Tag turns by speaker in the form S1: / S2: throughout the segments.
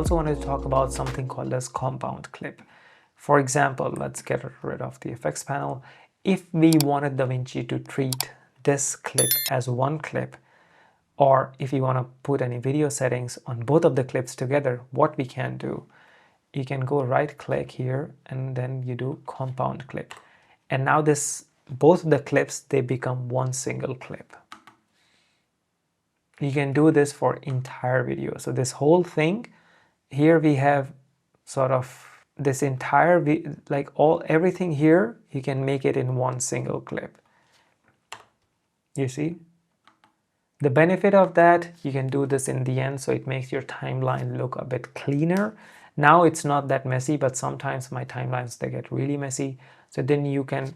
S1: also wanted to talk about something called as compound clip. For example, let's get rid of the effects panel. If we wanted DaVinci to treat this clip as one clip, or if you want to put any video settings on both of the clips together, what we can do, you can go right click here and then you do compound clip. And now both the clips, they become one single clip. You can do this for entire video. So this whole thing, here we have sort of this entire, everything here, you can make it in one single clip. You see? The benefit of that, you can do this in the end, so it makes your timeline look a bit cleaner. Now it's not that messy, but sometimes my timelines, they get really messy. So then you can,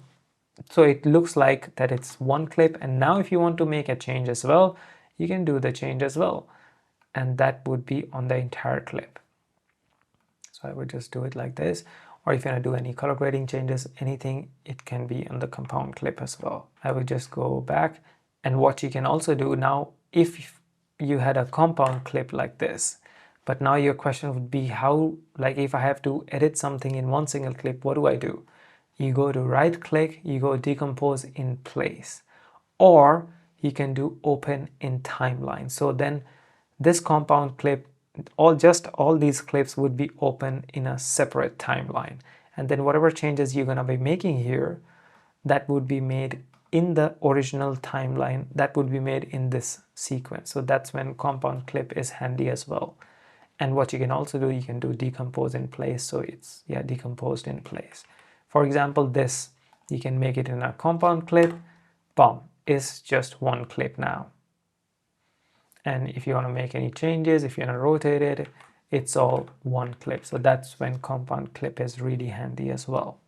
S1: so it looks like that it's one clip. And now if you want to make a change as well, you can do the change as well. And that would be on the entire clip. So I would just do it like this. Or if you want to do any color grading changes, anything, it can be on the compound clip as well. I would just go back. And what you can also do now, if you had a compound clip like this, but now your question would be how, like if I have to edit something in one single clip, what do I do? You go to right click, you go decompose in place, or you can do open in timeline. So then this compound clip, all these clips would be open in a separate timeline. And then whatever changes you're gonna be making here, that would be made in the original timeline, that would be made in this sequence. So that's when compound clip is handy as well. And what you can also do, you can do decompose in place. So it's, yeah, decomposed in place. For example, this, you can make it in a compound clip, boom, it's just one clip now. And if you want to make any changes, if you want to rotate it, it's all one clip. So that's when compound clip is really handy as well.